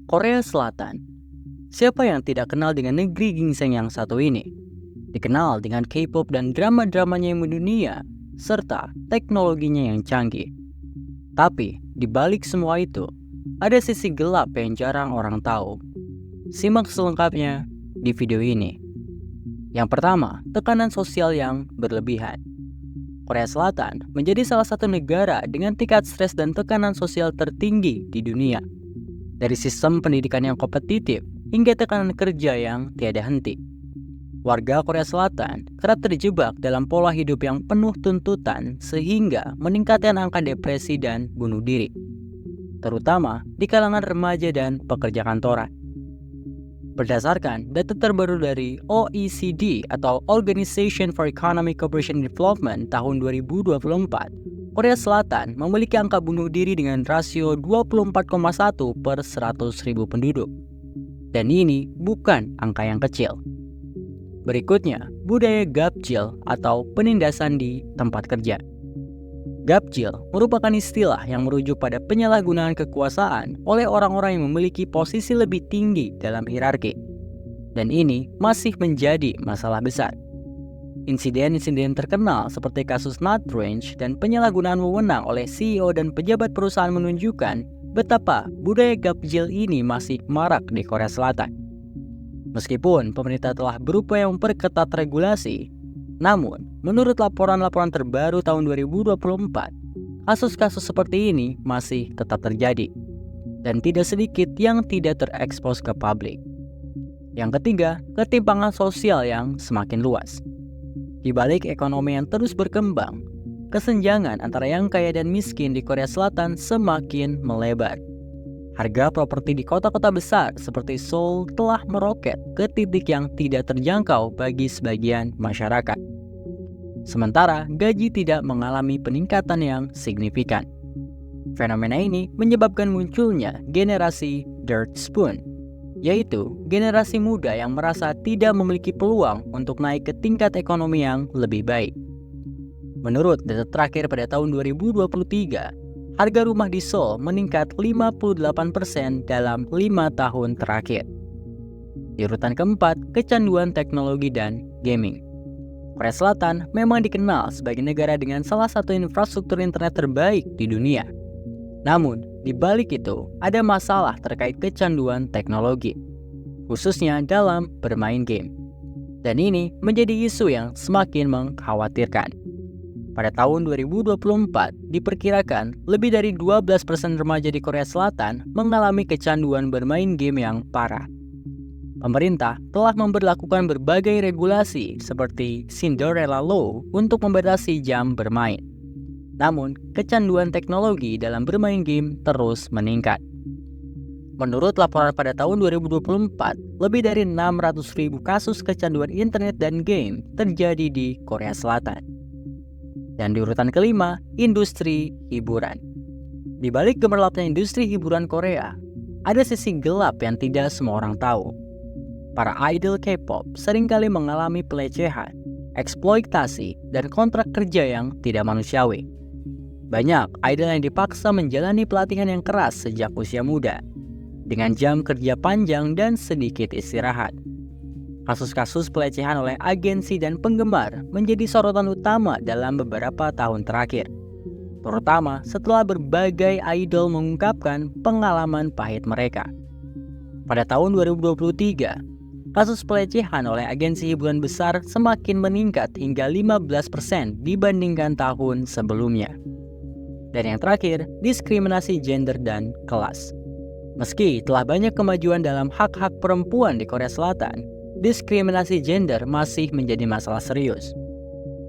Korea Selatan. Siapa yang tidak kenal dengan negeri ginseng yang satu ini? Dikenal dengan K-pop dan drama-dramanya yang mendunia, serta teknologinya yang canggih. Tapi, di balik semua itu, ada sisi gelap yang jarang orang tahu. Simak selengkapnya di video ini. Yang pertama, tekanan sosial yang berlebihan. Korea Selatan menjadi salah satu negara dengan tingkat stres dan tekanan sosial tertinggi di dunia. Dari sistem pendidikan yang kompetitif hingga tekanan kerja yang tiada henti. Warga Korea Selatan kerap terjebak dalam pola hidup yang penuh tuntutan sehingga meningkatkan angka depresi dan bunuh diri, terutama di kalangan remaja dan pekerja kantoran. Berdasarkan data terbaru dari OECD atau Organization for Economic Cooperation and Development tahun 2024, Korea Selatan memiliki angka bunuh diri dengan rasio 24,1 per 100.000 penduduk. Dan ini bukan angka yang kecil. Berikutnya, budaya gapjil atau penindasan di tempat kerja. Gapjil merupakan istilah yang merujuk pada penyalahgunaan kekuasaan oleh orang-orang yang memiliki posisi lebih tinggi dalam hierarki. Dan ini masih menjadi masalah besar. Insiden-insiden terkenal seperti kasus Nutrange dan penyalahgunaan wewenang oleh CEO dan pejabat perusahaan menunjukkan betapa budaya gapjil ini masih marak di Korea Selatan. Meskipun pemerintah telah berupaya memperketat regulasi, namun menurut laporan-laporan terbaru tahun 2024, kasus-kasus seperti ini masih tetap terjadi dan tidak sedikit yang tidak terekspos ke publik. Yang ketiga, ketimpangan sosial yang semakin luas. Di balik ekonomi yang terus berkembang, kesenjangan antara yang kaya dan miskin di Korea Selatan semakin melebar. Harga properti di kota-kota besar seperti Seoul telah meroket ke titik yang tidak terjangkau bagi sebagian masyarakat. Sementara gaji tidak mengalami peningkatan yang signifikan. Fenomena ini menyebabkan munculnya generasi dirt spoon, yaitu generasi muda yang merasa tidak memiliki peluang untuk naik ke tingkat ekonomi yang lebih baik. Menurut data terakhir pada tahun 2023, harga rumah di Seoul meningkat 58% dalam 5 tahun terakhir. Di urutan keempat, kecanduan teknologi dan gaming. Korea Selatan memang dikenal sebagai negara dengan salah satu infrastruktur internet terbaik di dunia. Namun, di balik itu, ada masalah terkait kecanduan teknologi, khususnya dalam bermain game. Dan ini menjadi isu yang semakin mengkhawatirkan. Pada tahun 2024, diperkirakan lebih dari 12% remaja di Korea Selatan mengalami kecanduan bermain game yang parah. Pemerintah telah memberlakukan berbagai regulasi seperti Cinderella Law untuk membatasi jam bermain. Namun, kecanduan teknologi dalam bermain game terus meningkat. Menurut laporan pada tahun 2024, lebih dari 600.000 kasus kecanduan internet dan game terjadi di Korea Selatan. Dan di urutan kelima, industri hiburan. Di balik gemerlapnya industri hiburan Korea, ada sisi gelap yang tidak semua orang tahu. Para idol K-pop seringkali mengalami pelecehan, eksploitasi, dan kontrak kerja yang tidak manusiawi. Banyak idol yang dipaksa menjalani pelatihan yang keras sejak usia muda, dengan jam kerja panjang dan sedikit istirahat. Kasus-kasus pelecehan oleh agensi dan penggemar menjadi sorotan utama dalam beberapa tahun terakhir, terutama setelah berbagai idol mengungkapkan pengalaman pahit mereka. Pada tahun 2023, kasus pelecehan oleh agensi hiburan besar semakin meningkat hingga 15% dibandingkan tahun sebelumnya. Dan yang terakhir, diskriminasi gender dan kelas. Meski telah banyak kemajuan dalam hak-hak perempuan di Korea Selatan, diskriminasi gender masih menjadi masalah serius.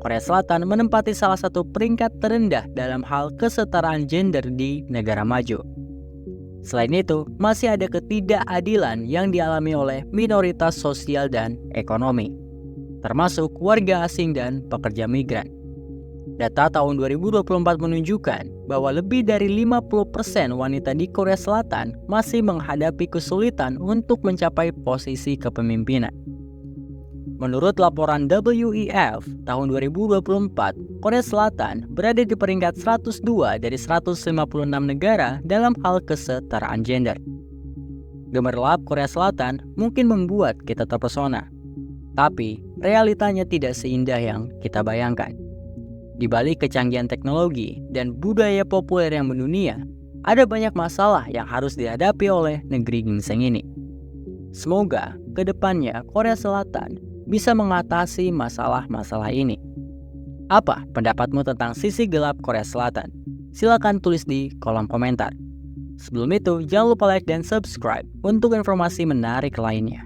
Korea Selatan menempati salah satu peringkat terendah dalam hal kesetaraan gender di negara maju. Selain itu, masih ada ketidakadilan yang dialami oleh minoritas sosial dan ekonomi, termasuk warga asing dan pekerja migran. Data tahun 2024 menunjukkan bahwa lebih dari 50% wanita di Korea Selatan masih menghadapi kesulitan untuk mencapai posisi kepemimpinan. Menurut laporan WEF tahun 2024, Korea Selatan berada di peringkat 102 dari 156 negara dalam hal kesetaraan gender. Gemerlap Korea Selatan mungkin membuat kita terpesona, tapi realitanya tidak seindah yang kita bayangkan. Di balik kecanggihan teknologi dan budaya populer yang mendunia, ada banyak masalah yang harus dihadapi oleh negeri ginseng ini. Semoga kedepannya Korea Selatan bisa mengatasi masalah-masalah ini. Apa pendapatmu tentang sisi gelap Korea Selatan? Silakan tulis di kolom komentar. Sebelum itu, jangan lupa like dan subscribe untuk informasi menarik lainnya.